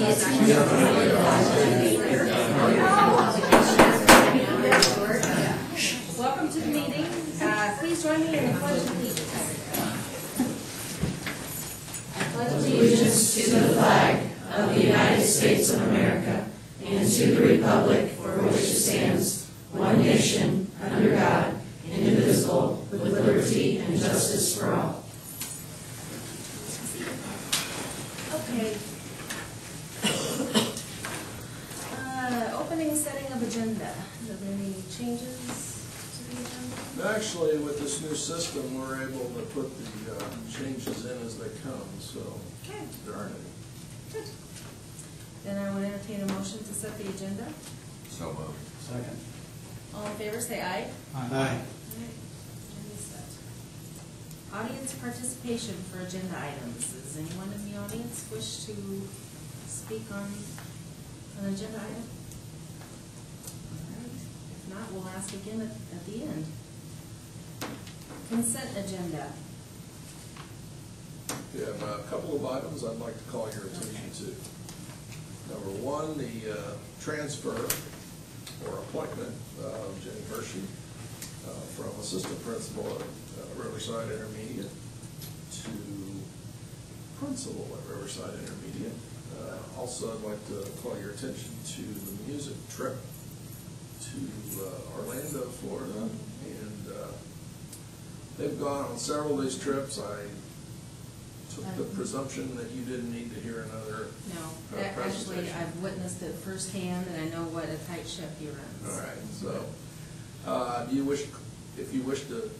Welcome to the meeting. Please join me in the Pledge of Allegiance. I pledge allegiance to the flag of the United States of America and to the republic for which it stands, one nation, under God, indivisible, with liberty and justice for all. Okay. Opening and setting of agenda. Are there any changes to the agenda? Actually, with this new system, we're able to put the changes in as they come, so Okay. there aren't any. Good. Then I will entertain a motion to set the agenda. So moved. Second. All in favor, say aye. Aye. Audience participation for agenda items. Does anyone in the audience wish to speak on an agenda item? All right. If not, we'll ask again at the end. Consent agenda. We have a couple of items I'd like to call your attention to. Number one, the transfer or appointment of Jenny Hershey from assistant principal at Riverside Intermediate to principal at Riverside Intermediate. Also, I'd like to call your attention to the music trip to Orlando, Florida, and they've gone on several of these trips. I took the presumption that you didn't need to hear another No, actually, I've witnessed it firsthand, and I know what a tight ship you're in. All right, so if you wish to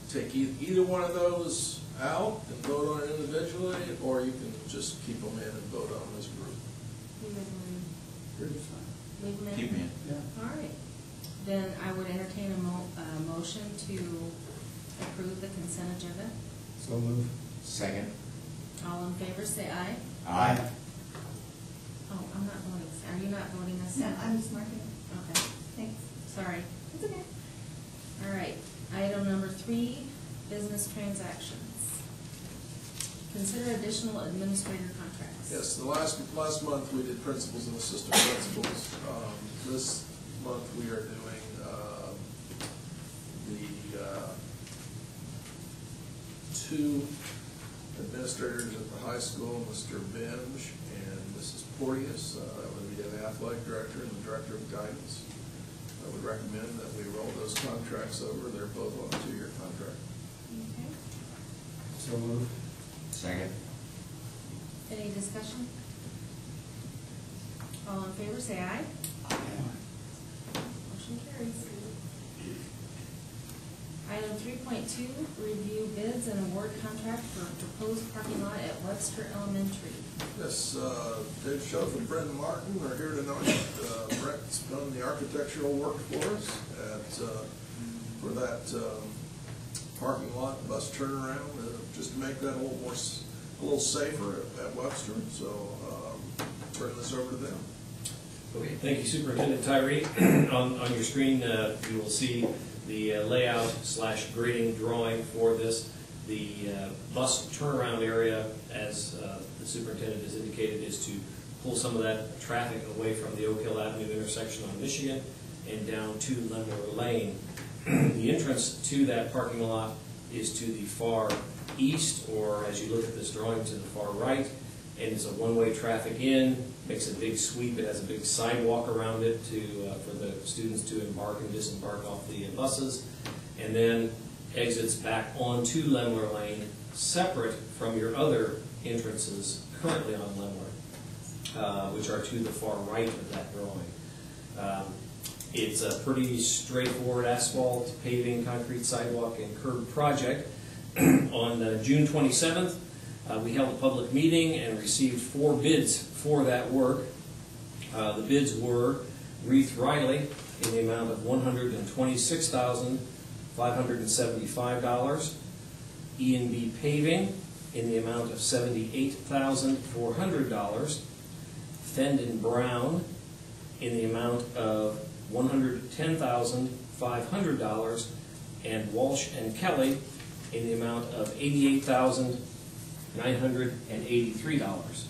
take either one of those out and vote on it individually, or you can just keep them in and vote on this group. Leave them in? Keep me in. Yeah. All right. Then I would entertain a motion to approve the consent agenda. So move. Second. All in favor, say aye. Aye. Oh, I'm not voting. Are you not voting this? No, I'm just marking it. Okay. Thanks. Sorry. It's okay. All right. Item number 3, business transactions. Consider additional administrator contracts. Yes, the last month we did principals and assistant principals. This month we are doing the 2 administrators at the high school, Mr. Binge and Mrs. Porteous. That would be the athletic director and the director of guidance. I would recommend that we roll those contracts over. They're both on a 2-year contract. Okay. So move. Second. Any discussion? All in favor, say aye. Motion carries. Item 3.2, review bids and award contract for proposed parking lot at Webster Elementary. Yes, Dave Schuff and Brendan Martin are here tonight. Brett's done the architectural work for us for that parking lot bus turnaround, just to make that a little safer at Webster. So turn this over to them. Okay, thank you, Superintendent Tyree. on your screen, you will see the layout / grading drawing for this. The bus turnaround area, as the superintendent has indicated, is to pull some of that traffic away from the Oak Hill Avenue intersection on Michigan and down to Lenmore Lane. The entrance to that parking lot is to the far east, or as you look at this drawing, to the far right, and it's a one-way traffic in, makes a big sweep. It has a big sidewalk around it for the students to embark and disembark off the buses, and then exits back onto Lenmore Lane, separate from your other entrances currently on Lenmore, which are to the far right of that drawing. It's a pretty straightforward asphalt, paving, concrete sidewalk, and curb project. On June 27th, we held a public meeting and received 4 bids for that work. The bids were Reith Riley in the amount of $126,575, E&B Paving in the amount of $78,400, Fendon Brown in the amount of $110,500, and Walsh and Kelly in the amount of $88,983.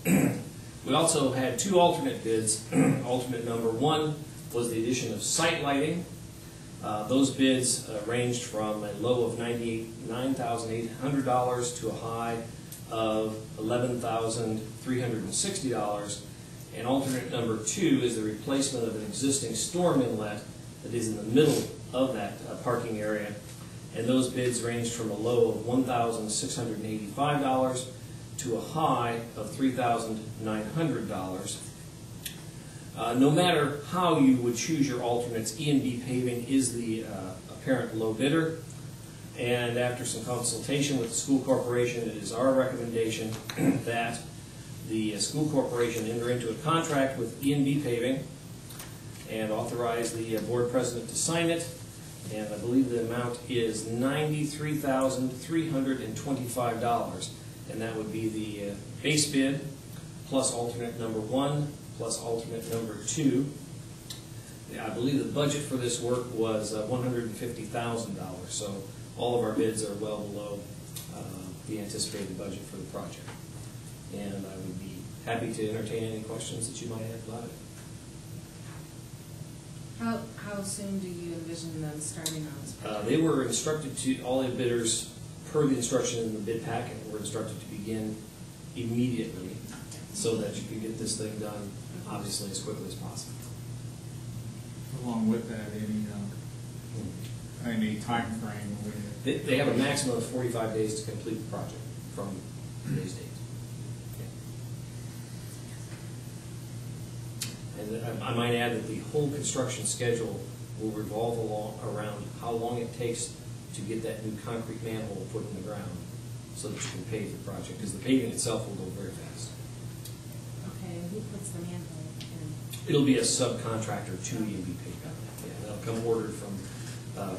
We also had two alternate bids. Alternate number 1 was the addition of site lighting. Those bids ranged from a low of $9,800 to a high of $11,360. And alternate number 2 is the replacement of an existing storm inlet that is in the middle of that parking area. And those bids ranged from a low of $1,685 to a high of $3,900. No matter how you would choose your alternates, E&B Paving is the apparent low bidder. And after some consultation with the school corporation, it is our recommendation that the school corporation enter into a contract with E&B Paving and authorize the board president to sign it. And I believe the amount is $93,325. And that would be the base bid plus alternate number 1 plus alternate number 2. I believe the budget for this work was $150,000. So all of our bids are well below the anticipated budget for the project. And I would be happy to entertain any questions that you might have about it. How soon do you envision them starting on this project? They were instructed to, all the bidders, per the instruction in the bid packet, were instructed to begin immediately so that you can get this thing done, obviously, as quickly as possible. Along with that, any time frame? They have a maximum of 45 days to complete the project from today's date. And I might add that the whole construction schedule will revolve around how long it takes to get that new concrete manhole put in the ground so that you can pave the project, because the paving itself will go very fast. Okay, and who puts the manhole in? It'll be a subcontractor to E&B Paving. Yeah, they'll come ordered from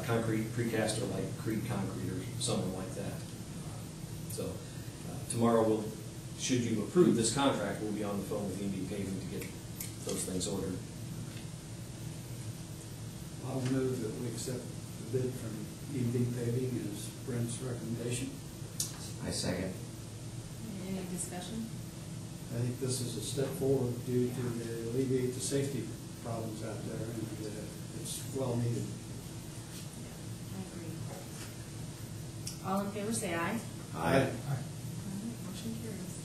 concrete precaster like Creed Concrete or someone like that. So tomorrow, should you approve this contract, we'll be on the phone with E&B Paving to get those things ordered. I'll move that we accept the bid from E&B Paving as Brent's recommendation. I second. Any discussion? I think this is a step forward due to alleviate the safety problems out there, and it's well needed. I agree. All in favor, say aye. Aye. Motion carries.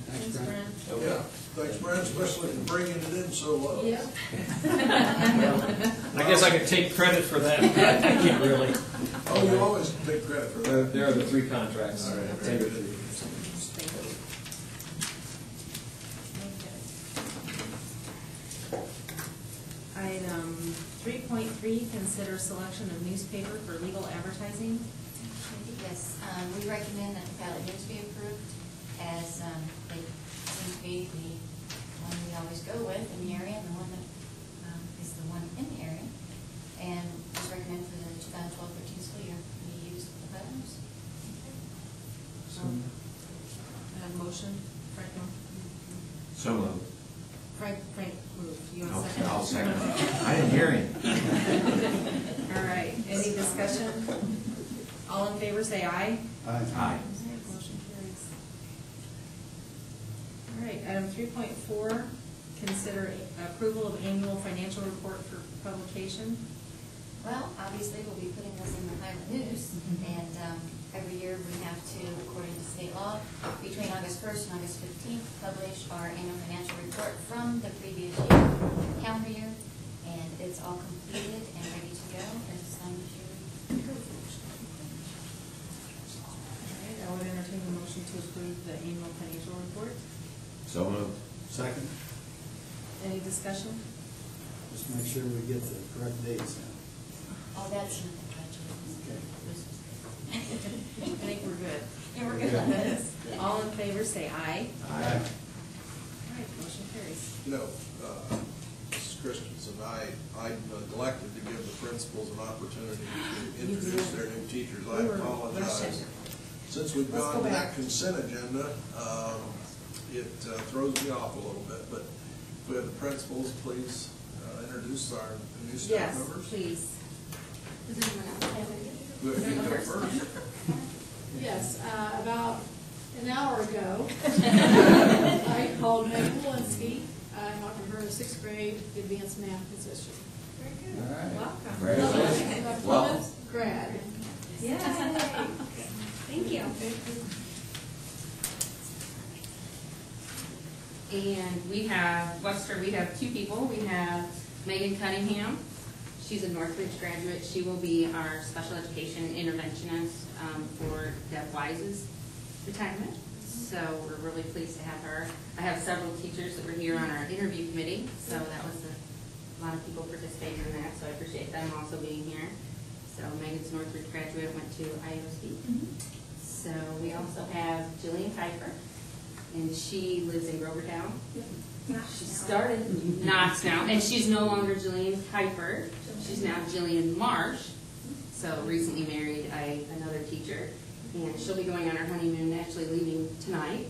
Thanks, Brent. Yeah, thanks, Brent, especially for bringing it in so low. Yep. I guess I could take credit for that. I can't really. Oh, you always take credit for that. There are the 3 contracts. All right. Tendered to you. Item 3.3, consider selection of newspaper for legal advertising. Yes, we recommend that the ballot news be approved, as they seem to be the one we always go with in the area, and the one that is the one in the area. And just recommend for the 2012-13 school year, we use the ballot news. I have a motion. Frank, no? So moved. Frank moved. You want a second? I'll second. I didn't hear him. All right, any discussion? All in favor, say aye. Aye. Motion carries. All right, item 3.4, consider approval of annual financial report for publication. Well, obviously, we'll be putting this in the Pilot News, and every year we have to, according to state law, between August 1st and August 15th, publish our annual financial report from the previous year, calendar year, and it's all completed and ready to go, as long as you approve. All right, I would entertain a motion to approve the annual financial report. So moved. Second, Any discussion? just make sure we get the correct dates now. Oh, that's not the budget. Okay. I think we're good. Yeah, we're good on this. All in favor, say aye. Aye. All right, motion carries. You know, Mrs. Christensen, I neglected to give the principals an opportunity to introduce their new teachers. I We were apologize. rushing. Since we've Let's gone go to back. that consent agenda, it throws me off a little bit, but if we have the principals, please introduce our new staff Yes, members. please. Does anyone else have any? Who have you go first? Yes, about an hour ago, I called Megan Walensky. I'm offering her a 6th grade advanced math position. Very good. All right. Welcome. Congratulations. Welcome. Well. Grad. Yay. Thank you. And we have, Webster, we have 2 people. We have Megan Cunningham. She's a Northridge graduate. She will be our special education interventionist for Deb Wise's retirement. So we're really pleased to have her. I have several teachers that were here on our interview committee, so that was a lot of people participating in that, so I appreciate them also being here. So Megan's Northridge graduate, went to IOC. So we also have Jillian Piper, and she lives in Grovertown. She started Knox now, and she's no longer Jillian Piper. She's now Jillian Marsh. So recently married another teacher, and she'll be going on her honeymoon, actually leaving tonight.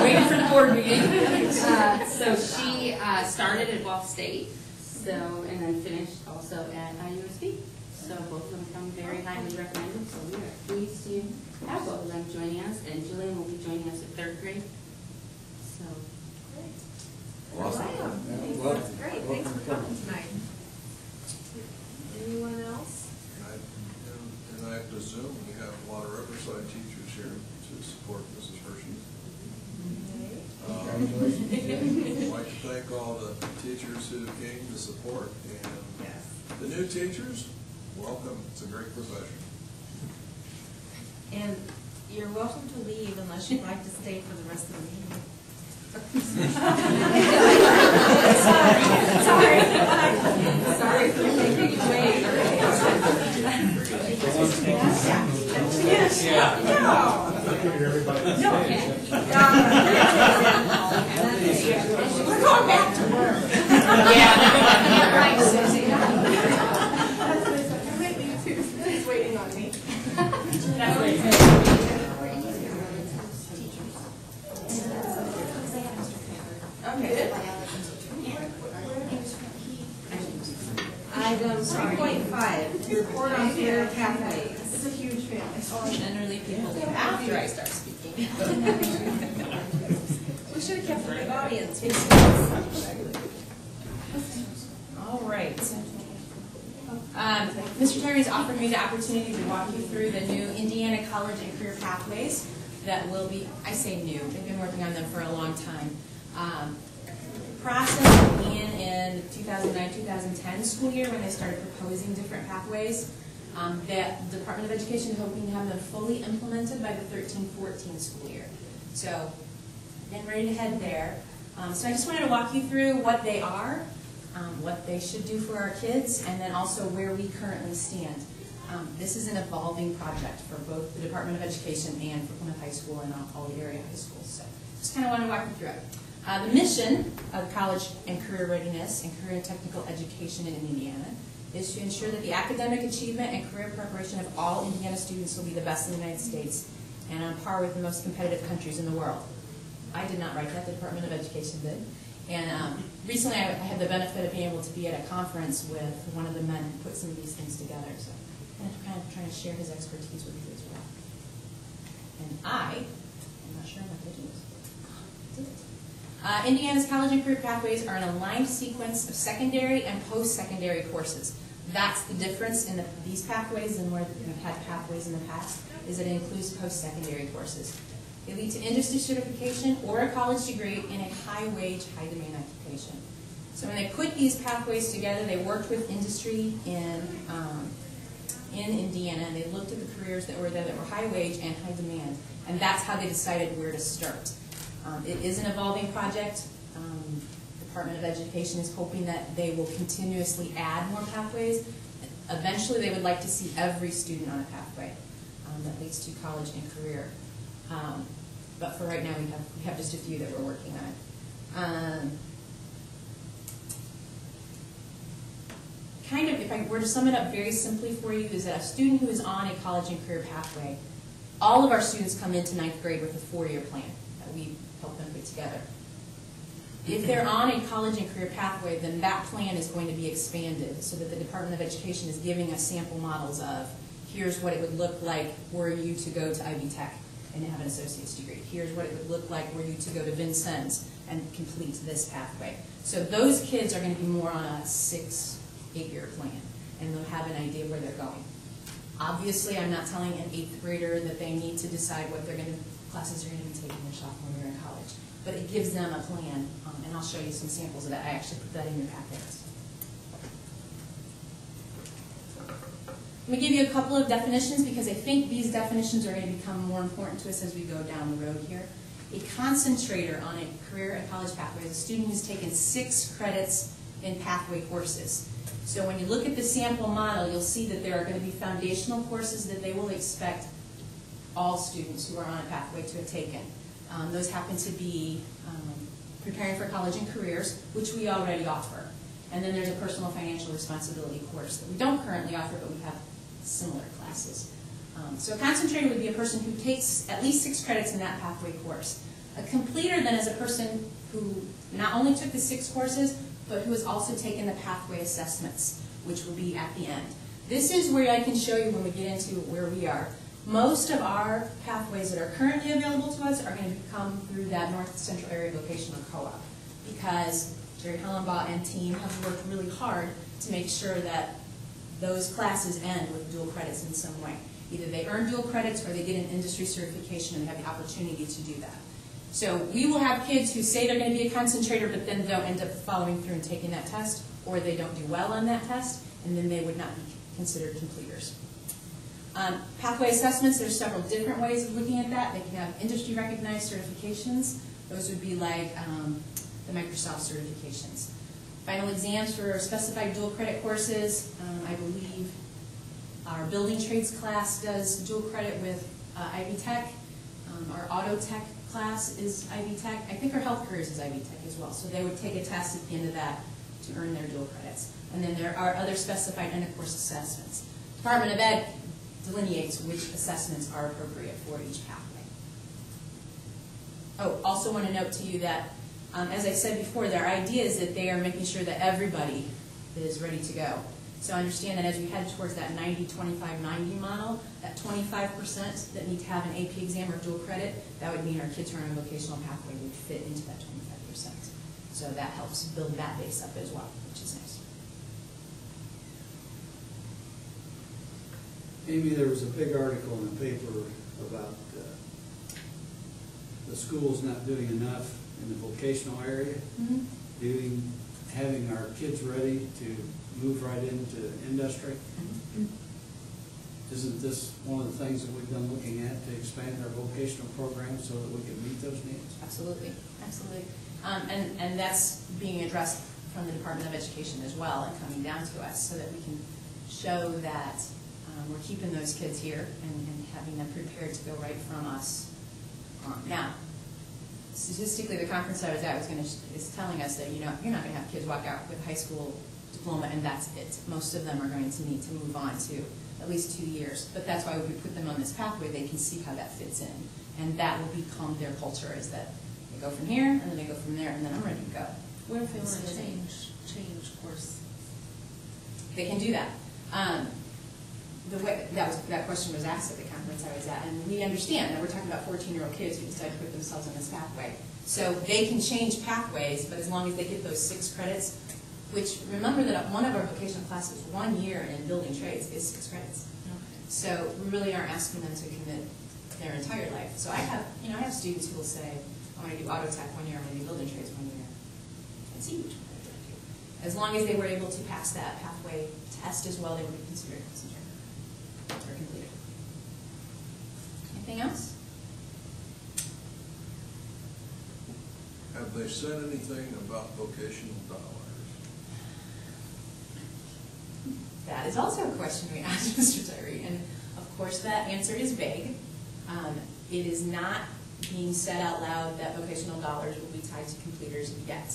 Waiting for the board meeting. So she started at Ball State, and then finished also at IUSB. So both of them come very highly recommended. So we are pleased to have both of them joining us, and Jillian will be joining us at 3rd grade. So. Awesome. That's great. Thanks for coming tonight. Anyone else? And I presume we have a lot of Riverside teachers here to support Mrs. Hershey. I'd like to thank all the teachers who came to support, and the new teachers, welcome. It's a great profession. And you're welcome to leave unless you'd like to stay for the rest of the meeting. Sorry for making you wait. We're going back to work. Right, Susie. He's waiting on me. Okay. Item 3.5, report on career pathways. It's a huge family. Generally, people leave after I start speaking. We should have kept the big audience. All right. Mr. Terry's offered me the opportunity to walk you through the new Indiana College and Career Pathways that will be, I say new, they've been working on them for a long time. Process began in 2009-2010 school year when they started proposing different pathways. The Department of Education is hoping to have them fully implemented by the 13-14 school year. So, getting ready to head there. So I just wanted to walk you through what they are, what they should do for our kids, and then also where we currently stand. This is an evolving project for both the Department of Education and for Plymouth High School and all the area high schools. So just kind of want to walk you through it. The mission of College and Career Readiness and Career and Technical Education in Indiana is to ensure that the academic achievement and career preparation of all Indiana students will be the best in the United States and on par with the most competitive countries in the world. I did not write that, the Department of Education did. And recently I had the benefit of being able to be at a conference with one of the men who put some of these things together. So I'm kind of trying to share his expertise with you as well. And I'm not sure what to do. Indiana's College and Career Pathways are an aligned sequence of secondary and post-secondary courses. That's the difference in these pathways and where we've had pathways in the past, is that it includes post-secondary courses. They lead to industry certification or a college degree in a high-wage, high-demand occupation. So when they put these pathways together, they worked with industry in Indiana, and they looked at the careers that were there that were high-wage and high-demand, and that's how they decided where to start. It is an evolving project. The Department of Education is hoping that they will continuously add more pathways. Eventually, they would like to see every student on a pathway that leads to college and career. But for right now, we have just a few that we're working on. Kind of, if I were to sum it up very simply for you, is that a student who is on a college and career pathway, all of our students come into 9th grade with a 4-year plan that we help them put together. If they're on a college and career pathway, then that plan is going to be expanded so that the Department of Education is giving us sample models of, here's what it would look like were you to go to Ivy Tech and have an associate's degree. Here's what it would look like were you to go to Vincennes and complete this pathway. So those kids are going to be more on a 6-8-year plan, and they'll have an idea where they're going. Obviously, I'm not telling an 8th grader that they need to decide what classes they're going to be taking their sophomore year in college, but it gives them a plan, and I'll show you some samples of that. I actually put that in your packets. Let me give you a couple of definitions because I think these definitions are going to become more important to us as we go down the road here. A concentrator on a career and college pathway is a student who's taken 6 credits in pathway courses. So when you look at the sample model, you'll see that there are going to be foundational courses that they will expect all students who are on a pathway to have taken. Those happen to be preparing for college and careers, which we already offer. And then there's a personal financial responsibility course that we don't currently offer, but we have similar classes. So a concentrator would be a person who takes at least 6 credits in that pathway course. A completer then is a person who not only took the 6 courses, but who has also taken the pathway assessments, which will be at the end. This is where I can show you when we get into where we are. Most of our pathways that are currently available to us are going to come through that North Central Area Vocational Co-op, because Jerry Hellenbaugh and team have worked really hard to make sure that those classes end with dual credits in some way. Either they earn dual credits or they get an industry certification and have the opportunity to do that. So we will have kids who say they're going to be a concentrator, but then don't end up following through and taking that test, or they don't do well on that test, and then they would not be considered completers. Pathway assessments, there's several different ways of looking at that. They can have industry recognized certifications. Those would be like the Microsoft certifications. Final exams for specified dual credit courses. I believe our building trades class does dual credit with Ivy Tech. Our auto tech class is Ivy Tech. I think our health careers is Ivy Tech as well. So they would take a test at the end of that to earn their dual credits. And then there are other specified end-of-course assessments. Department of Ed delineates which assessments are appropriate for each pathway. Oh, also want to note to you that, as I said before, their idea is that they are making sure that everybody is ready to go. So understand that as we head towards that 90-25-90 model, that 25% that need to have an AP exam or dual credit, that would mean our kids who are on a vocational pathway would fit into that 25%. So that helps build that base up as well, which is nice. Amy, there was a big article in the paper about the schools not doing enough in the vocational area, having our kids ready to move right into industry. Isn't this one of the things that we've been looking at to expand our vocational program so that we can meet those needs? Absolutely, absolutely. And that's being addressed from the Department of Education as well and coming down to us so that we can show that we're keeping those kids here and having them prepared to go right from us. Now, statistically, the conference I was at is telling us that you're not going to have kids walk out with a high school diploma and that's it. Most of them are going to need to move on to at least 2 years. But that's why we put them on this pathway. They can see how that fits in. And that will become their culture, is that they go from here, and then they go from there, and then I'm ready to go. What if they want to change course? They can do that. The way that question was asked at the conference I was at, and we understand that we're talking about 14-year-old kids who decide to put themselves on this pathway. So they can change pathways, but as long as they get those 6 credits, which remember that one of our vocational classes, 1 year in building trades, is 6 credits. Okay. So we really aren't asking them to commit their entire life. So I have students who will say, I want to do auto tech 1 year, I want to do building trades 1 year. That's huge. As long as they were able to pass that pathway test as well, they would be considered concentrated or completed. Anything else? Have they said anything about vocational dollars? That is also a question we asked Mr. Tyree, and of course that answer is vague. It is not being said out loud that vocational dollars will be tied to completers yet.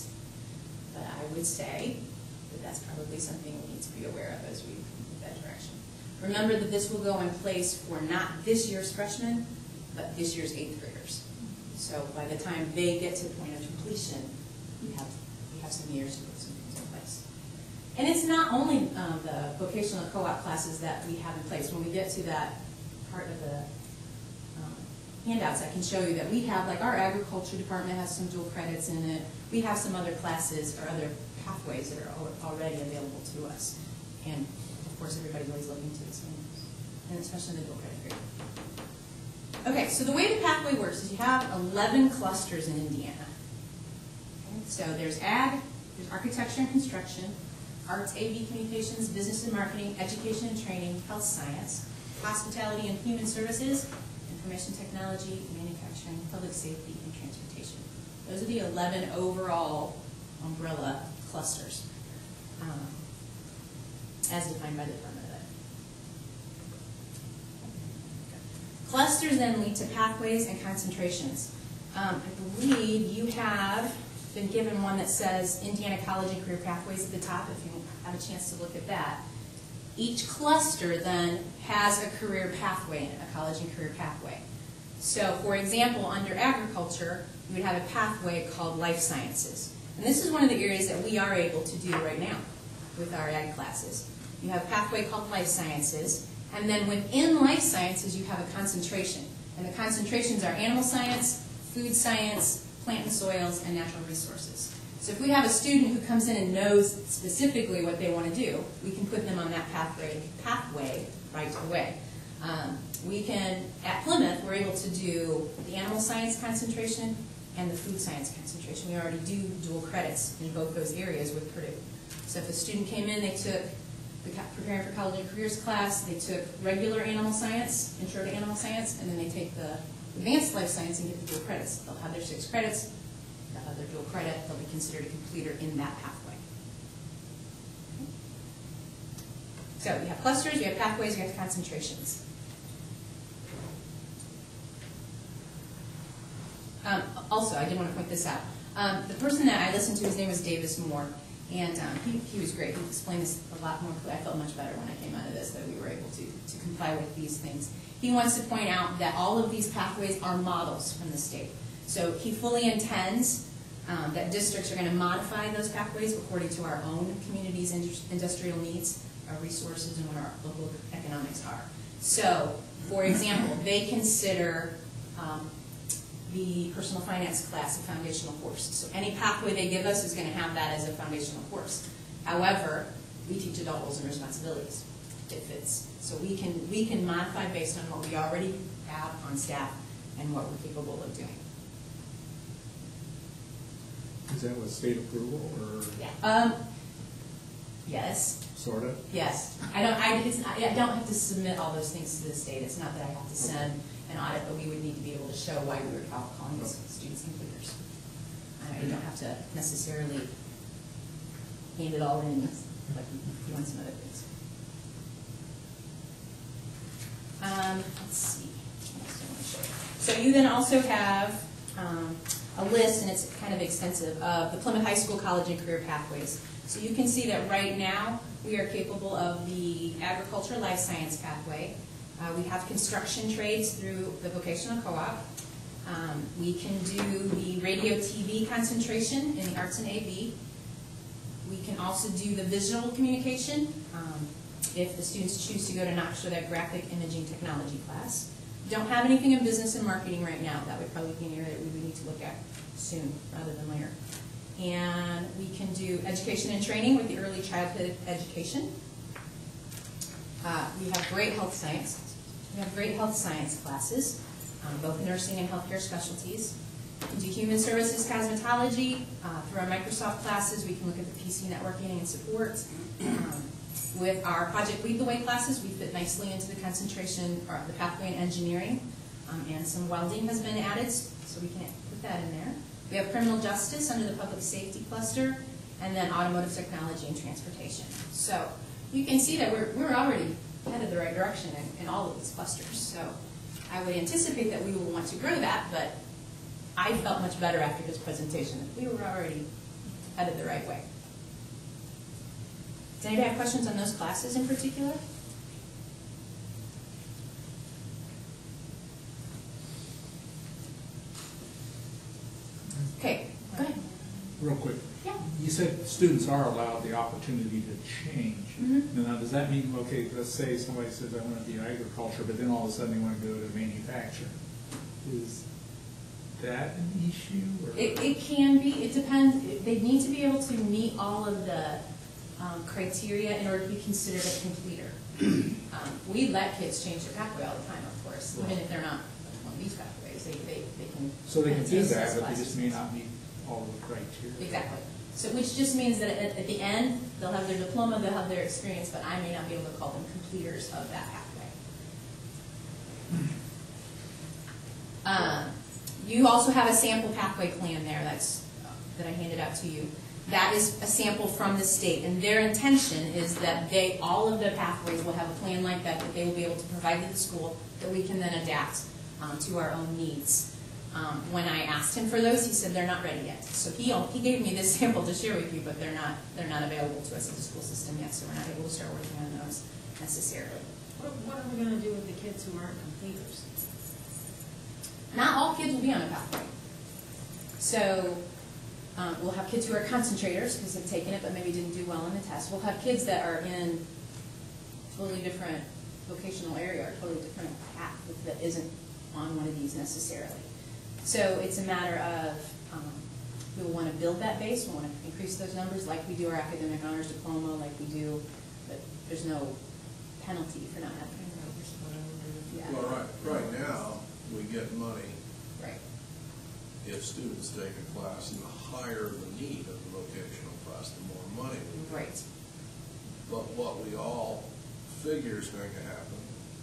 But I would say that that's probably something we need to be aware of as we move that direction. Remember that this will go in place for not this year's freshmen, but this year's 8th graders. So by the time they get to the point of completion, we have some years to put some things in place. And it's not only the vocational co-op classes that we have in place. When we get to that part of the handouts, I can show you that we have, like our agriculture department has some dual credits in it. We have some other classes or other pathways that are already available to us. And of course, everybody's always looking to expand, and especially in the dual credit area. Okay, so the way the pathway works is you have 11 clusters in Indiana. Okay, so there's ag, there's architecture and construction, arts, AV, communications, business and marketing, education and training, health science, hospitality and human services, information technology, manufacturing, public safety, and transportation. Those are the 11 overall umbrella clusters as defined by the Department of Ed. Clusters then lead to pathways and concentrations. I believe you have been given one that says Indiana College and Career Pathways at the top, if you have a chance to look at that. Each cluster then has a career pathway in it, a college and career pathway. So for example, under agriculture, you would have a pathway called life sciences. And this is one of the areas that we are able to do right now with our ag classes. You have a pathway called life sciences, and then within life sciences you have a concentration. And the concentrations are animal science, food science, plant and soils, and natural resources. So if we have a student who comes in and knows specifically what they want to do, we can put them on that pathway right away. We can, at Plymouth, we're able to do the animal science concentration and the food science concentration. We already do dual credits in both those areas with Purdue. So if a student came in, they took the Preparing for College and Careers class, they took regular animal science, intro to animal science, and then they take the advanced life science and get the dual credits. They'll have their 6 credits, they'll have their dual credit, they'll be considered a completer in that pathway. So you have clusters, you have pathways, you have concentrations. Also, I did want to point this out. The person that I listened to, his name was Davis Moore, and he was great. He explained this a lot more clearly. I felt much better when I came out of this, that we were able to comply with these things. He wants to point out that all of these pathways are models from the state. So he fully intends that districts are going to modify those pathways according to our own community's industrial needs, our resources, and what our local economics are. So, for example, they consider the personal finance class a foundational course. So any pathway they give us is going to have that as a foundational course. However, we teach adult roles and responsibilities. It fits. So we can modify based on what we already have on staff and what we're capable of doing. Is that with state approval or? Yeah. Yes. Sort of? Yes. I don't have to submit all those things to the state. It's not that I have to send an audit, but we would need to be able to show why we were calling these students completers. You don't have to necessarily hand it all in like you want some other things. Let's see. What else do I want to show you? So you then also have a list, and it's kind of extensive, of the Plymouth High School College and Career Pathways. So you can see that right now we are capable of the agriculture life science pathway. We have construction trades through the vocational co-op. We can do the radio TV concentration in the arts and AV. We can also do the visual communication if the students choose to go to Knox for that graphic imaging technology class. Don't have anything in business and marketing right now. That would probably be an area that we would need to look at soon rather than later. And we can do education and training with the early childhood education. We have great health science. We have great health science classes, both nursing and healthcare specialties. We can do human services cosmetology. Through our Microsoft classes, we can look at the PC networking and support. With our Project Lead the Way classes, we fit nicely into the concentration, or the pathway in engineering, and some welding has been added, so we can put that in there. We have criminal justice under the public safety cluster, and then automotive technology and transportation. So you can see that we're already headed the right direction in all of these clusters. So I would anticipate that we will want to grow that, but I felt much better after this presentation that we were already headed the right way. Does anybody have questions on those classes in particular? Okay, go ahead. Real quick. Yeah. You said students are allowed the opportunity to change. Mm-hmm. Now, does that mean, okay, let's say somebody says, I want to be agriculture, but then all of a sudden they want to go to manufacturing. Is that an issue? Or? It can be, it depends, they need to be able to meet all of the criteria in order to be considered a completer. We let kids change their pathway all the time, of course, even if they're not on these pathways, they can. So they can do use that, those but they just classes. may not meet all the criteria. Exactly. So, which just means that at the end, they'll have their diploma, they'll have their experience, but I may not be able to call them completers of that pathway. You also have a sample pathway plan there that I handed out to you. That is a sample from the state, and their intention is that all of the pathways will have a plan like that they will be able to provide to the school that we can then adapt to our own needs. When I asked him for those, he said they're not ready yet. So he gave me this sample to share with you, but they're not available to us in the school system yet, so we're not able to start working on those necessarily. What are we gonna do with the kids who aren't completers? Not all kids will be on a pathway. So we'll have kids who are concentrators because they've taken it but maybe didn't do well on the test. We'll have kids that are in totally different vocational area or totally different path that isn't on one of these necessarily. So it's a matter of we will want to build that base, we want to increase those numbers like we do our academic honors diploma, like we do, but there's no penalty for not having it. Yeah. Well, right now, we get money Right. if students take a class, and the higher the need of the vocational class, the more money we get. Right. But what we all figure is going to happen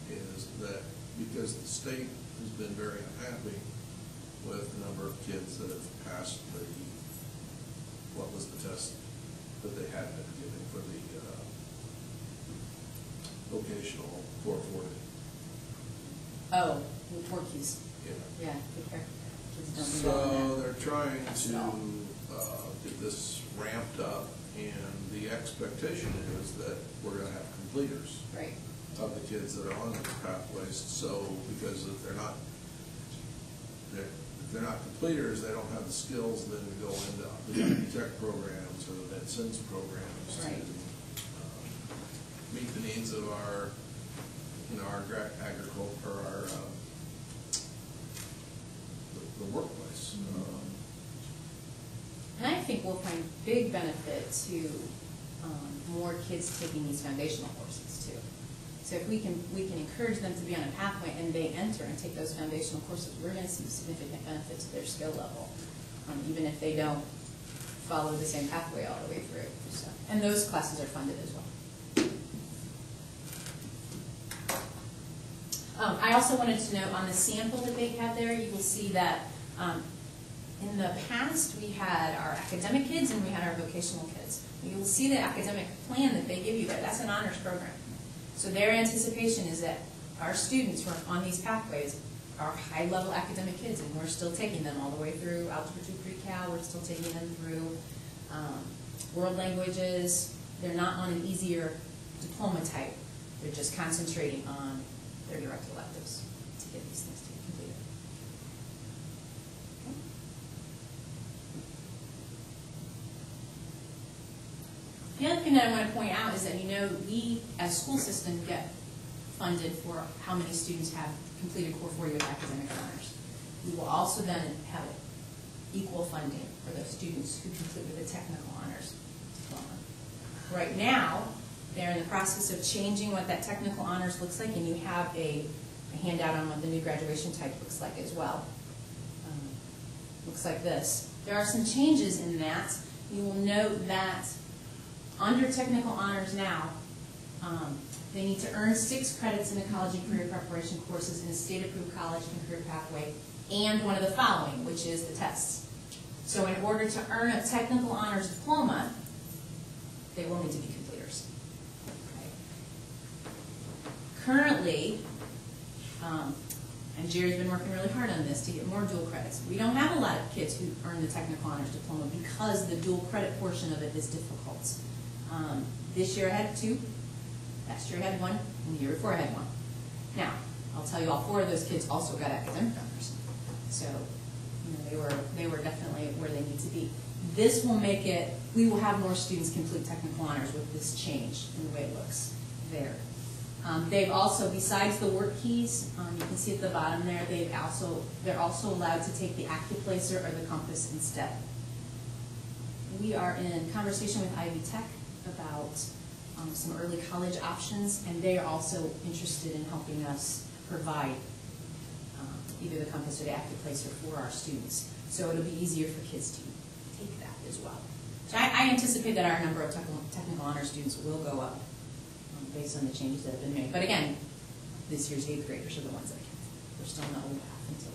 is that because the state has been very unhappy with the number of kids that have passed what was the test that they had been giving for the vocational 440. Oh, with four keys. Yeah. Yeah, good care. Kids don't do well on So that. they're trying to No. get this ramped up, and the expectation is that we're going to have completers Right. of the kids that are on these pathways. So because if they're not completers, they don't have the skills then to go into the tech programs or the med-sense programs Right. to meet the needs of our agriculture, or our the workplace. And I think we'll find big benefit to more kids taking these foundational courses too. So if we can encourage them to be on a pathway and they enter and take those foundational courses, we're going to see significant benefit to their skill level, even if they don't follow the same pathway all the way through. So, and those classes are funded as well. I also wanted to note on the sample that they have there, you will see that in the past we had our academic kids and we had our vocational kids. You will see the academic plan that they give you there. That's an honors program. So their anticipation is that our students who are on these pathways are high-level academic kids, and we're still taking them all the way through Algebra 2 Pre-Cal. We're still taking them through world languages. They're not on an easier diploma type. They're just concentrating on their direct electives to get these things to be completed. Okay. The other thing that I want to point out is that, we as a school system get funded for how many students have completed Core 40 with academic honors. We will also then have equal funding for those students who complete with a technical honors diploma. Right now, they're in the process of changing what that technical honors looks like, and you have a handout on what the new graduation type looks like as well. Looks like this. There are some changes in that. You will note that under technical honors now, they need to earn 6 credits in the college and career preparation courses in a state-approved college and career pathway, and one of the following, which is the tests. So in order to earn a technical honors diploma, they will need to be completers. Okay. Currently, and Jerry's been working really hard on this to get more dual credits. We don't have a lot of kids who earn the technical honors diploma because the dual credit portion of it is difficult. This year I had 2, last year I had 1, and the year before I had 1. Now, I'll tell you all 4 of those kids also got academic honors. So, they were definitely where they need to be. This will make it, we will have more students complete technical honors with this change in the way it looks there. They've also, besides the work keys, you can see at the bottom there, they're also allowed to take the AccuPlacer or the compass instead. We are in conversation with Ivy Tech about some early college options, and they are also interested in helping us provide either the compass or the AccuPlacer for our students. So it'll be easier for kids to take that as well. So I anticipate that our number of technical honor students will go up based on the changes that have been made. But again, this year's 8th graders are the ones that we're still on the old path until.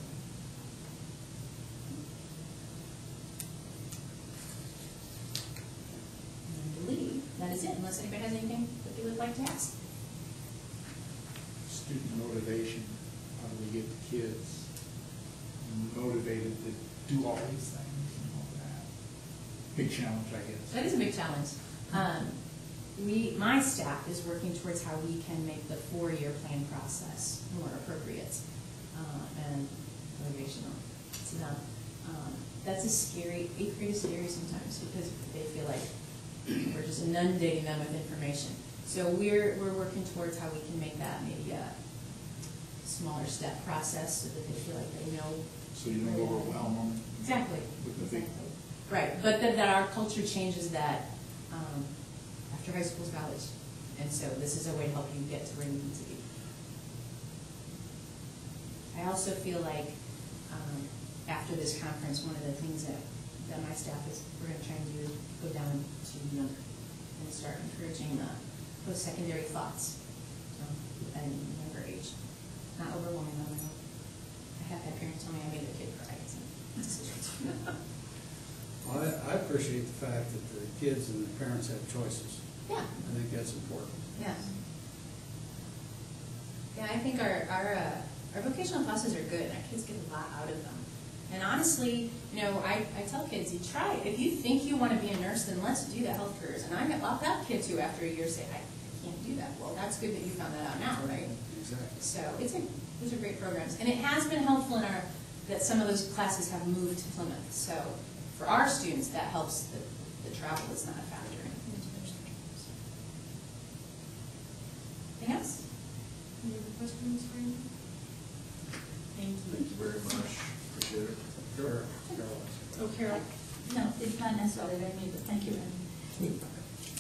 And I believe that is it, unless anybody has anything that they would like to ask. Student motivation, how do we get the kids motivated to do all these things and all that? Big challenge, I guess. That is a big challenge. My staff is working towards how we can make the 4-year plan process more appropriate and motivational. So that's a scary, 8th grade is scary sometimes because they feel like we're just inundating them with information. So we're working towards how we can make that maybe a smaller step process so that they feel like they know. So you don't overwhelm them. Exactly. With the big. Right, but that our culture changes that after high school is college. And so this is a way to help you get to where you need to be. I also feel like after this conference, one of the things that my staff we're going to try and do is go down to younger and start encouraging post-secondary thoughts at a younger age. Not overwhelming them. I have had parents tell me I made their kid cry. It's decisions. Well, I appreciate the fact that the kids and the parents have choices. Yeah. I think that's important. Yeah. Yeah, I think our vocational classes are good. Our kids get a lot out of them. And honestly, I tell kids, you try it. If you think you want to be a nurse, then let's do the health careers. And I'll have kids who after a year say, I can't do that. Well, that's good that you found that out now, right? Exactly. So those are great programs. And it has been helpful that some of those classes have moved to Plymouth. So for our students, that helps the travel is not a factor. Anything else? Any other questions for you? Thank you. Thank you very much. Appreciate it. Sure. Oh, Carol. No, it's not necessarily that need, but thank you.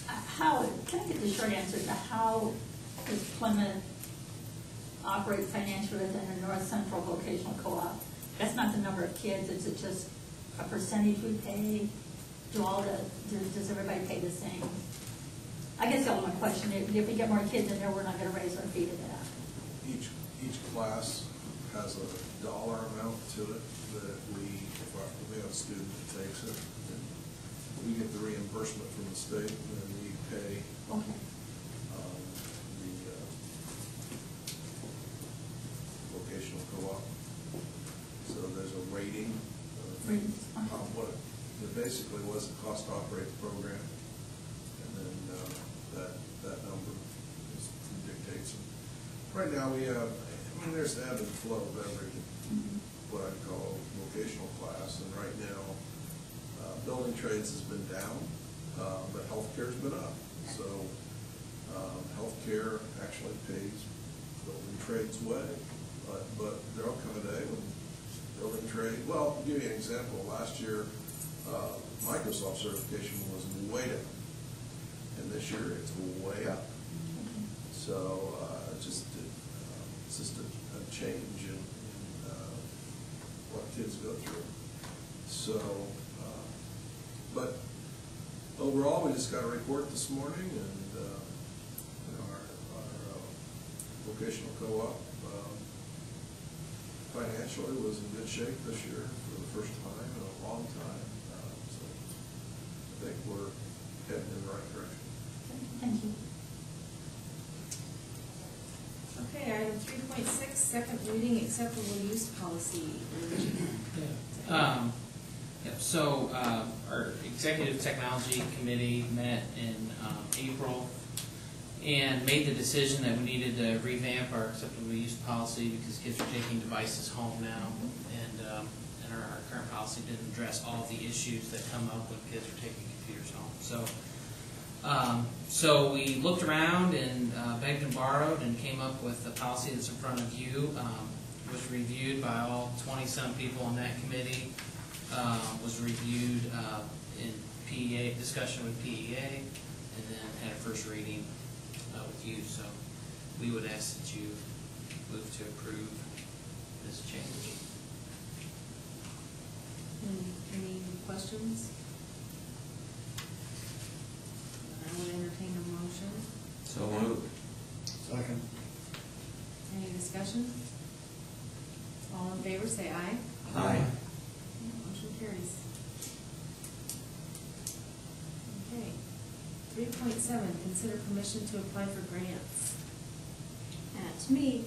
How, can I get the short answer to how does Plymouth operate financially within a North Central Vocational Co-op? That's not the number of kids, is it just a percentage we pay? Does everybody pay the same? I guess that's my question. If we get more kids in there, we're not going to raise our fee to that. Each class has a dollar amount to it that if we have a student that takes it, and we get the reimbursement from the state, and then we pay Okay. the vocational co-op. So there's a rating of what it basically was the cost to operate the program, and then that number dictates it. Right now we have, there's an ebb and flow of every what I call vocational class, and right now building trades has been down, but healthcare's been up. So healthcare actually pays building trades way, but there'll come a day when building trade, well, I'll give you an example. Last year, Microsoft certification was way down, and this year it's way up. So it's just a change in what kids go through. So, but overall, we just got a report this morning, and our vocational co-op financially was in good shape this year for the first time in a long time. So I think we're heading in the right direction. Thank you. Okay, item 3.6, second reading acceptable use policy. So our executive technology committee met in April and made the decision that we needed to revamp our acceptable use policy because kids are taking devices home now, and our current policy didn't address all of the issues that come up when kids are taking computers home. So So we looked around and begged and borrowed and came up with the policy that's in front of you. Was reviewed by all 20-some people on that committee. Was reviewed in PEA, discussion with PEA, and then had a first reading with you. So we would ask that you move to approve this change. Any questions? I would entertain a motion. So moved. Second. Any discussion? All in favor, say aye. Aye. Motion carries. Okay. 3.7, consider permission to apply for grants. To me,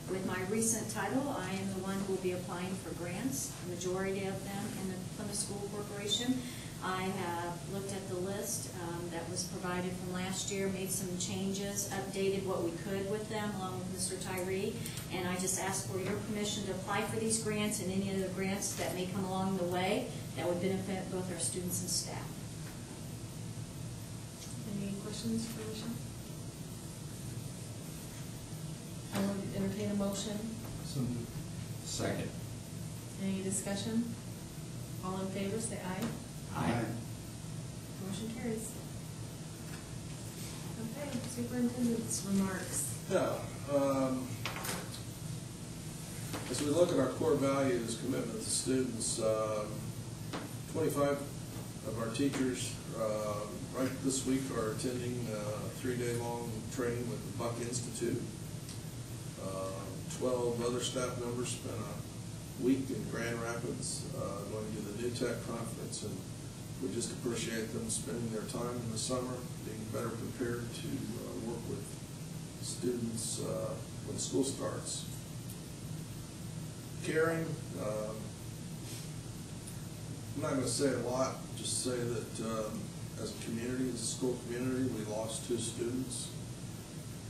with my recent title, I am the one who will be applying for grants, the majority of them in the Plymouth School Corporation. I have looked at the list that was provided from last year, made some changes, updated what we could with them along with Mr. Tyree, and I just asked for your permission to apply for these grants and any other grants that may come along the way that would benefit both our students and staff. Any questions for Michelle? I would entertain a motion. Second. Any discussion? All in favor, say aye. Aye. Motion carries. Okay, superintendent's remarks. Yeah. As we look at our core values, commitment to students, 25 of our teachers right this week are attending a 3-day-long training with the Buck Institute. 12 other staff members spent a week in Grand Rapids going to the New Tech Conference, and we just appreciate them spending their time in the summer, being better prepared to work with students when school starts. Caring, I'm not going to say a lot, just say that as a community, as a school community, we lost 2 students.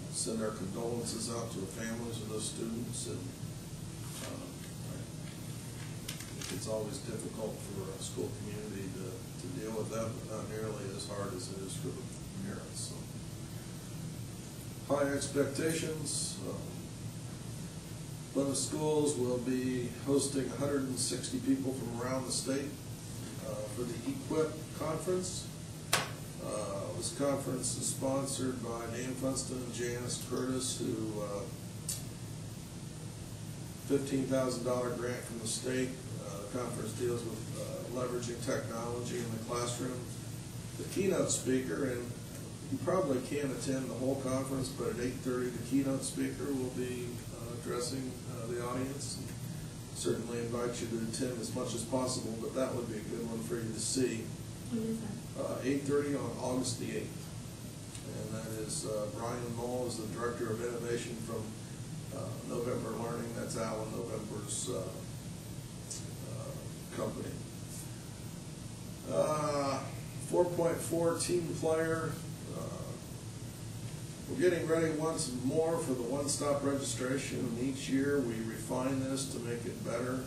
Send our condolences out to the families of those students, and I think it's always difficult for a school community to deal with that, but not nearly as hard as it is for the parents. So, high expectations. Plymouth Schools will be hosting 160 people from around the state for the EQUIP conference. This conference is sponsored by Dan Funston and Janice Curtis, who $15,000 grant from the state. The conference deals with leveraging technology in the classroom. The keynote speaker, and you probably can't attend the whole conference, but at 8:30 the keynote speaker will be addressing the audience. And certainly invite you to attend as much as possible, but that would be a good one for you to see. What is that? 8:30 on August the 8th. And that is Brian Moll is the Director of Innovation from November Learning. That's Alan November's company. 4.4 team player. We're getting ready once more for the one-stop registration, and each year we refine this to make it better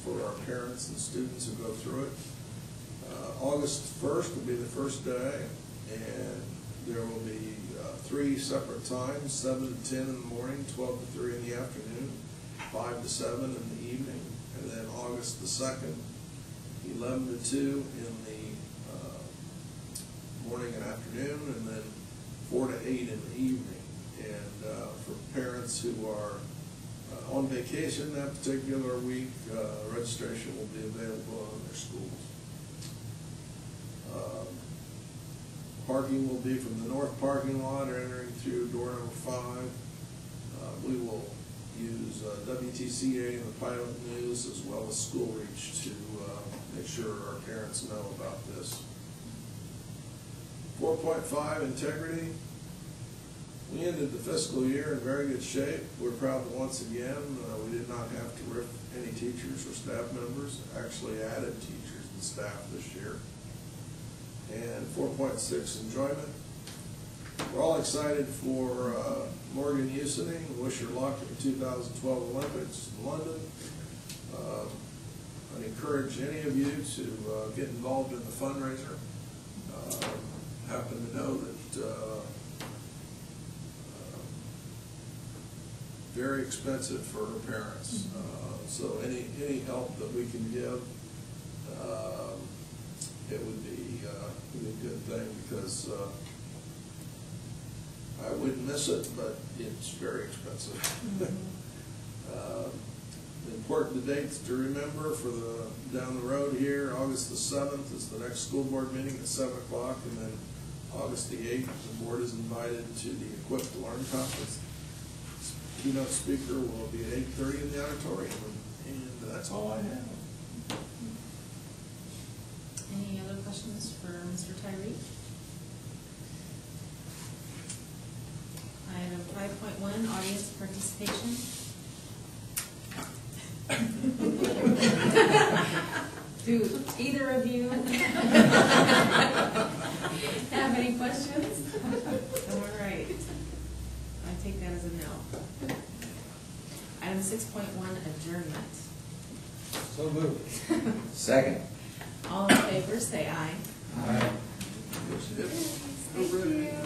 for our parents and students who go through it. August 1st will be the first day, and there will be 3 separate times, 7 to 10 in the morning, 12 to 3 in the afternoon, 5 to 7 in the evening, and then August the 2nd, 11 to 2 in the morning and afternoon, and then 4 to 8 in the evening. And for parents who are on vacation that particular week, registration will be available in their schools. Parking will be from the north parking lot, entering through door number 5. We will use WTCA and the Pilot News as well as School Reach to make sure our parents know about this. 4.5, integrity. We ended the fiscal year in very good shape. We're proud that once again we did not have to rip any teachers or staff members, actually added teachers and staff this year. And 4.6, enjoyment. We're all excited for Morgan Usening. Wish her luck at the 2012 Olympics in London. I'd encourage any of you to get involved in the fundraiser. happen to know that very expensive for her parents. So any help that we can give, it would be a good thing, because I wouldn't miss it, but it's very expensive. Important dates to remember for down the road here: August the 7th is the next school board meeting at 7 o'clock, and then August the 8th, the board is invited to the Equip to Learn conference. Keynote speaker will be at 8:30 in the auditorium, and that's all I have. Any other questions for Mr. Tyree? Item 5.1, audience participation. Do either of you have any questions? All right. I take that as a no. Item 6.1, adjournment. So moved. Second. All in favor, say aye. Aye. Thank you.